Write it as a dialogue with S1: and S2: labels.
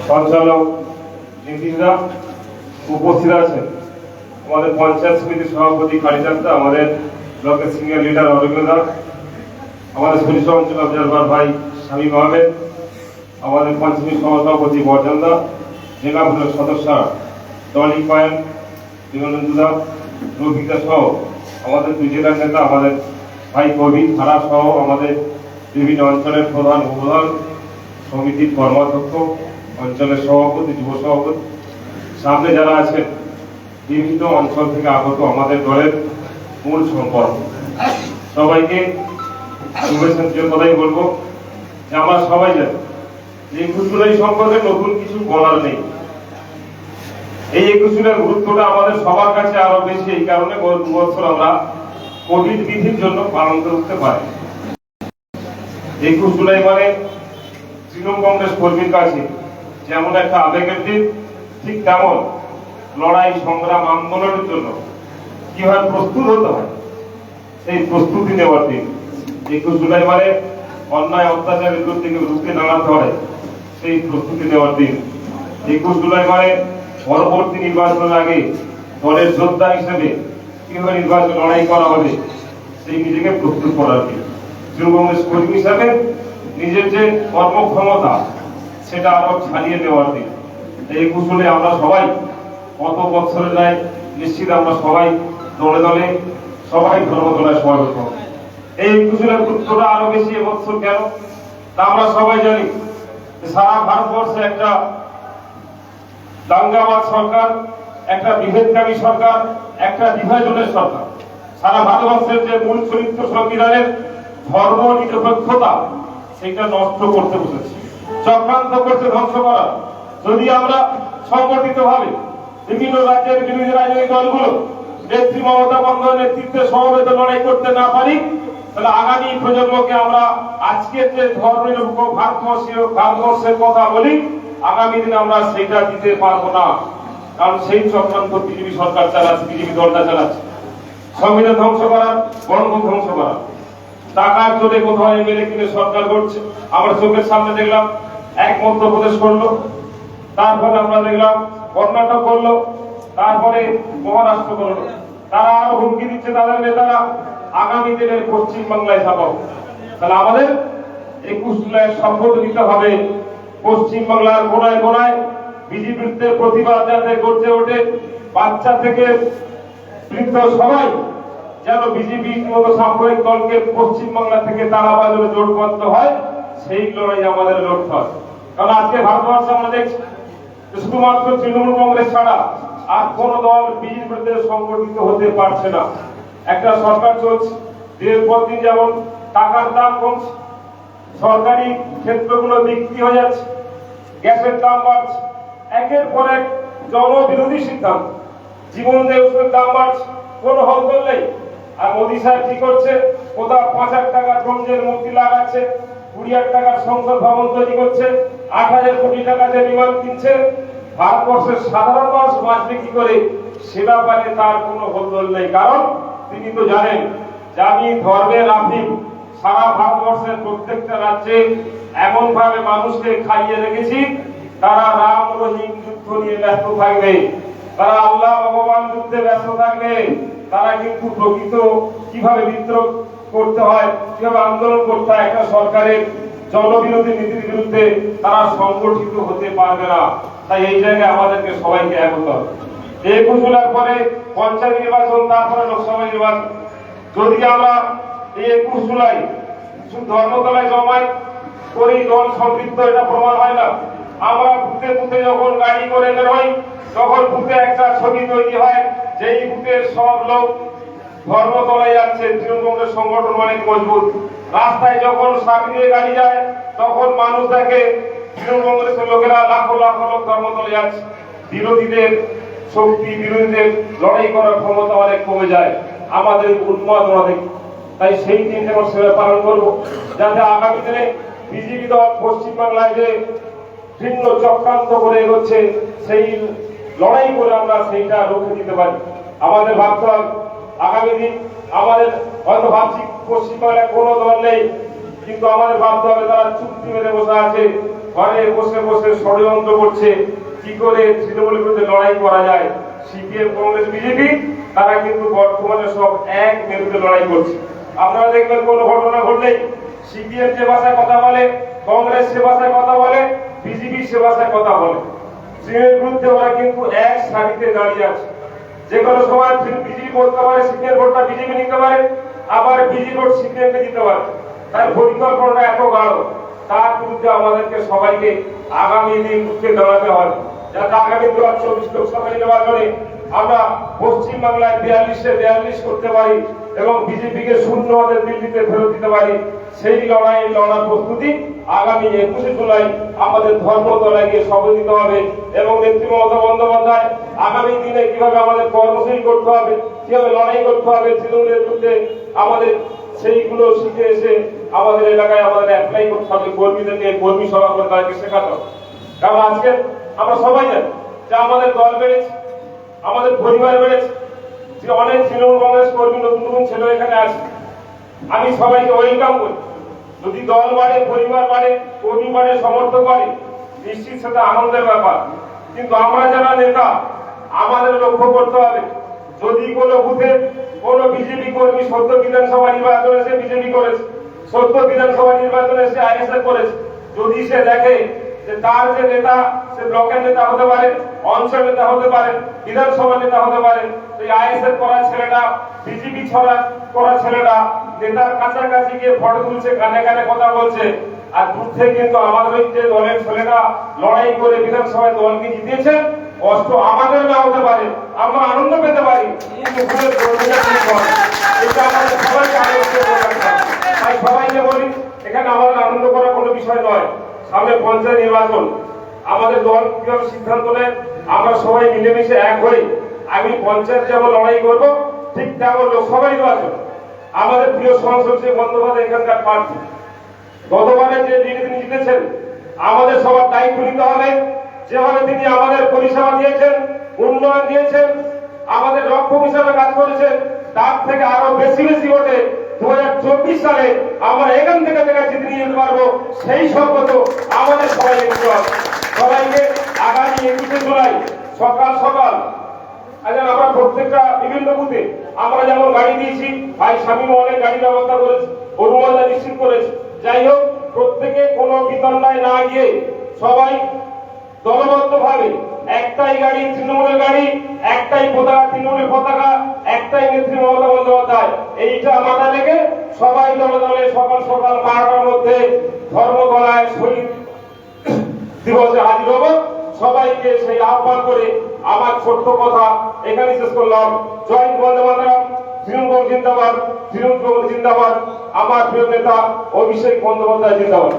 S1: সঞ্চালক নীতিশরা উপস্থিত আছেন, আমাদের পঞ্চায়েত সমিতির সভাপতি কালীচাঁদা, আমাদের ব্লকের সিনিয়র লিডার অরবিন্দা, আমাদের সরিষা অঞ্চল অবজারভার ভাই শামীম আহমেদ, আমাদের পঞ্চমী সভাপতি বরজান্দা, জেলা বোর্ডের সদস্য টলি পায়েন, বিমলেন্দুদা, রফিকা সহ আমাদের দুই জেলার নেতা, আমাদের ভাই কবি থানা সহ আমাদের বিভিন্ন অঞ্চলের প্রধান উপপ্রধান, সমিতির কর্মাধ্যক্ষ, অঞ্চলের সভাপতি, যুব সভাপতি, সামনে যারা আছেন বিভিন্ন অঞ্চল থেকে আগত আমাদের দলের মূল সম্পর্ক, সবাইকে শুভেচ্ছা দিয়ে কথাই বলবো যে আমরা সবাই জানি যে 21 জুলাই সম্পর্কে নতুন কিছু বলার নেই। এই 21 জুলাইয়ের গুরুত্বটা আমাদের সবার কাছে আরো বেশি, এই কারণে গত 2 বছর আমরা কোভিড বিধির জন্য পালন করতে পারি। 21 জুলাই মানে তৃণমূল কংগ্রেস কর্মীর কাছে যেমন একটা আবেগের দিন, ঠিক তেমন লড়াই সংগ্রাম আন্দোলনের জন্য কিভাবে প্রস্তুত হতে হয় সেই প্রস্তুতি নেওয়ার দিন। 21 জুলাই মানে অন্যায় অত্যাচারের বিরুদ্ধে রুখে দাঁড়াতে হয় সেই প্রস্তুতি নেওয়ার দিন। 21 জুলাই মানে পরবর্তী নির্বাচনের আগে দলের যোদ্ধা হিসেবে কিভাবে নির্বাচন লড়াই করা হবে সেই নিজেকে প্রস্তুত করার দিন। তৃণমূল কংগ্রেস কর্মী হিসাবে নিজের যে কর্মক্ষমতা সেটা আরো ছাড়িয়ে নেওয়ার দিন। 21 জুলাই আমরা সবাই কত বছরে যায় নিশ্চিত আমরা সবাই দলে দলে সবাই ধর্মতলায় সমাবেত হব। এই 21 জুলাইয়ের গুরুত্বটা আরো বেশি এবছর কেন তা আমরা সবাই জানি। সারা ভারতবর্ষে একটা দাঙ্গাবাজ সরকার, একটা বিভেদকামী সরকার, একটা বিভাজনের সরকার সারা ভারতবর্ষের যে মূল চরিত্র সংবিধানের ধর্ম নিরপেক্ষতা সেটা নষ্ট করতে বসেছে, চক্রান্ত করতে, ধ্বংস করা। যদি আমরা সংগঠিত ভাবে বিভিন্ন রাজ্যের বিরোধী রাজনৈতিক দলগুলো নেত্রী মমতা বন্দ্যোপাধ্যায়ের নেতৃত্বে সমবেত লড়াই করতে না পারি, তাহলে আগামী প্রজন্মকে আমরা আজকের যে ধর্মনিরপেক্ষ ভারতবর্ষের কথা বলি, আগামী দিনে আমরা সেইটা দিতে পারবো না। কারণ সেই চক্রান্ত বিজেপি সরকার চালাচ্ছে, বিজেপি দলটা চালাচ্ছে। সংবিধান ধ্বংস করা, বঙ্গ ধ্বংস করা, টাকার জোরে কোথাও এমএলএ কিনে সরকার করছে। আমরা চোখের সামনে দেখলাম এক মধ্যপ্রদেশ করলো, তারপরে আমরা দেখলাম কর্ণাটক করলো, তারপরে মহারাষ্ট্র করলো। তারা আরো হুমকি দিচ্ছে তাদের নেতারা আগামী দিনের পশ্চিমবাংলায় ছাপাবো। তাহলে আমাদের 21 জুলাই শপথ নিতে হবে পশ্চিমবাংলার কোনায় কোনায় বিজেপির প্রতিবাদ যাতে গড়ে ওঠে, বাচ্চা থেকে বৃদ্ধ সবাই যেন বিজেপির মতো সাম্প্রদায়িক দলকে পশ্চিমবাংলা থেকে তাড়াবার জন্য জোটবদ্ধ হয়, সেই লড়াই আমাদের লড়তে হয়। কারণ আজকে ভারতবর্ষে আমরা দেখছি শুধুমাত্র তৃণমূল কংগ্রেস ছাড়া আর কোন দল বিজেপির বিরুদ্ধে সংগঠিত হতে পারছে না। একটা সরকার চলছে, দিনের পর দিন যেমন টাকার দাম কমছে, সরকারি ক্ষেত্রগুলো বিক্রি হয়ে যাচ্ছে, গ্যাসের দাম বাড়ছে, একের পর এক জনবিরোধী সিদ্ধান্ত, জীবন ওষুধের দাম বাড়ছে, কোনো হলদল নেই। আর মোদী সাহেব কি করছে, কোথাও 5,000 টাকার ব্রোঞ্জের মূর্তি লাগাচ্ছে, 20,000 টাকার সংসদ ভবন তৈরি করছে, 8,000 কোটি টাকা দিয়ে বিমান কিনছে। ভারতবর্ষের সাধারণ মানুষ বাঁচবে কি করে সে ব্যাপারে তার কোনো হলদল নেই। কারণ তিনি তো জানেন যে আমি ধর্মের আফিম সারা ভারতবর্ষের প্রত্যেকটা রাজ্যে এমন ভাবে মানুষকে খাইয়ে রেখেছি, তারা রাম রহিম যুদ্ধ নিয়ে ব্যস্ত থাকবে, তারা আল্লাহ ভগবান যুদ্ধে ব্যস্ত থাকবে, তারা কিন্তু প্রকৃত কিভাবে বিদ্রোহ করতে হয়, কিভাবে আন্দোলন করতে হয়, একটা সরকারের জনবিরোধী নীতির বিরুদ্ধে তারা সংগঠিত হতে পারবে না। তাই এই জায়গায় আমাদেরকে সবাইকে এক হতে হবে। 21 জুলাই পরে পঞ্চায়েত নির্বাচন, তারপরে লোকসভা নির্বাচন। যদি আমরা এই 21 জুলাই শুধু ধর্মতলায় জমায়েত করি দল সমৃদ্ধ, এটা প্রমাণ হয় না। আমরা বুথে বুথে যখন গাড়ি করে বেরোই, তখন বুথে একটা ছবি তৈরি হয়, যেই বুথের সব লোক ধর্মতলায় যাচ্ছে, তৃণমূল কংগ্রেস সংগঠন অনেক মজবুত। রাস্তায় যখন সামনে গাড়ি যায়, তখন মানুষ দেখে তৃণমূল কংগ্রেসের লোকেরা লাখো লাখো লোক ধর্মতলায় যাচ্ছে। বিরোধীদের শক্তি, বিরোধীদের লড়াই করার ক্ষমতা অনেক কমে যায় আমাদের উন্মাদনা দেখে। তাই সেই দিনটা আমরা সেভাবে পালন করবো, যাতে আগামী দিনে বিজেপি দল পশ্চিমবাংলায় যে ভিন্ন চক্রান্ত করে এগোচ্ছে, সেই লড়াই করে আমরা সেইটা রুখে দিতে পারি। আমাদের ভাবতে হবে আগামী দিন, আমাদের হয়তো ভাবছি পশ্চিমবাংলায় কোনো দল নেই, কিন্তু আমাদের ভাবতে হবে তারা চুক্তি মেনে বসে আছে, ঘরে বসে বসে ষড়যন্ত্র করছে কি করে তৃণমূলের বিরুদ্ধে লড়াই করা যায়। সিপিএম, কংগ্রেস, বিজেপি তারা কিন্তু বর্তমানে সব এক মেরুতে লড়াই করছে। আপনারা দেখবেন কোন ঘটনা ঘটলেই সিপিএম যে ভাষায় কথা বলে, কংগ্রেস সে ভাষায় কথা বলে, বিজেপি সে ভাষায় কথা বলে। তৃণমূলের বিরুদ্ধে ওরা কিন্তু এক সারিতে দাঁড়িয়ে আছে। যে কোনো সময় বিজেপি বলতে পারে সিপিএম ভোটটা বিজেপি নিতে পারে, আবার বিজেপি ভোট সিপিএম কে দিতে পারে। তাই পরিকল্পনাটা এত গাঢ়, তার বিরুদ্ধে আমাদেরকে সবাইকে আগামী দিন রুখে দাঁড়াতে হবে, যাতে আগামী 2024 লোকসভা নির্বাচনে আমরা পশ্চিমবাংলায় 42 করতে পারি এবং বিজেপিকে শূন্য হাতে দিল্লিতে ফেরত দিতে পারি। সেই লড়ার প্রস্তুতি আগামী 21শে জুলাই আমাদের ধর্মতলায় গিয়ে শপথ দিতে হবে এবং নেত্রী মমতা বন্দ্যোপাধ্যায় আগামী দিনে কিভাবে আমাদের কর্মসূচি করতে হবে, কিভাবে লড়াই করতে হবে তৃণমূলের বিরুদ্ধে, আমাদের সেইগুলো শিখে এসে আমাদের এলাকায় আমাদের অ্যাপ্লাই করতে হবে, কর্মীদের নিয়ে কর্মী সভা করে তাদেরকে শেখাতে হবে। কারণ আজকে আমরা সবাই জানি যে আমাদের দল বেড়েছে, আমাদের পরিবার বেড়েছে, যে অনেক তৃণমূল কংগ্রেস কর্মী নতুন নতুন ছেলে এখানে আছে। আমি সবাইকে ওয়েলকাম করি। যদি দল বাড়ে, পরিবার বাড়ে, কর্মী বাড়ে, সমর্থক বাড়ে, নিশ্চিত সেটা আনন্দের ব্যাপার। কিন্তু আমরা যারা নেতা আমাদের লক্ষ্য করতে হবে, যদি কোনো বুথে কোনো বিজেপি কর্মী ৭০ বিধানসভা নির্বাচনে এসে বিজেপি করেছে, ৭০ বিধানসভা নির্বাচনে এসে আইএসএফ করেছে, যদি সে দেখে যে তার যে নেতা সে ব্লকের নেতা হতে পারে, অঞ্চল নেতা হতে পারে, বিধানসভা নেতা হতে পারে, সেই আইএসএফ করা ছেলেটা, বিজেপি করা ছেলেটা নেতার কাছাকাছি গিয়ে ফটো তুলছে, কানে কানে কথা বলছে, আর দূর থেকে কিন্তু আমাদের যে দলের ছেলেটা লড়াই করে বিধানসভায় দলকে জিতিয়েছে, কষ্ট আমাদের না হতে পারে, আমরা আনন্দ পেতে পারি, কিন্তু এটা আমাদের সবাইকে আনন্দ করতে হবে। তাই সবাইকে বলি, এখানে আমাদের আনন্দ করার কোনো বিষয় নয়। সামনে পঞ্চায়েত নির্বাচন, আমাদের দল কিভাবে সিদ্ধান্ত নেয় আমরা সবাই মিলেমিশে এক হই। আমি পঞ্চায়েত যেমন লড়াই করবো, ঠিক তেমন লোকসভা নির্বাচন আমাদের প্রিয় সাংসদ শ্রী বন্দ্যোপাধ্যায় এখানকার প্রার্থী, গতবারে যে তিনি জিতেছেন, আমাদের সবার দায়িত্ব নিতে হবে। যেভাবে তিনি আমাদের পরিষেবা দিয়েছেন, উন্নয়ন দিয়েছেন, আমাদের রক্ষক হিসাবে কাজ করেছেন, তার থেকে আরো বেশি বেশি ভোটে 2024 সালে আমরা এখান থেকে জিতে নিয়ে যেতে পারবো, সেই শপথ আমাদের সবাইকে নিতে হবে। সবাইকে আগামী 21শে জুলাই সকাল সকাল আমরা প্রত্যেকটা বিভিন্ন বুথে আমরা যেমন গাড়ি দিয়েছি, ভাই স্বামী অনেক গাড়ি ব্যবস্থা করেছে, অনুমোদন নিশ্চিত করেছে। যাই হোক, প্রত্যেকে কোনো বিতন্ডায় না গিয়ে সবাই দলবদ্ধ ভাবে একটাই গাড়ি, তৃণমূলের গাড়ি, একটাই পতাকা, তৃণমূলের পতাকা, একটাই নেত্রী মমতা বন্দ্যোপাধ্যায়, এইটা মাথায় রেখে সবাই দলে দলে সকাল সকাল 12টার মধ্যে ধর্মতলায় শহীদ দিবসে হাজির হবো। সবাইকে সেই আহ্বান করে আমার ছোট্ট কথা এখানে শেষ করলাম। জয় বন্দে মাতরম, তৃণমূল জিন্দাবাদ, তৃণমূল জিন্দাবাদ, আমার প্রিয় নেতা অভিষেক বন্দ্যোপাধ্যায় জিন্দাবাদ।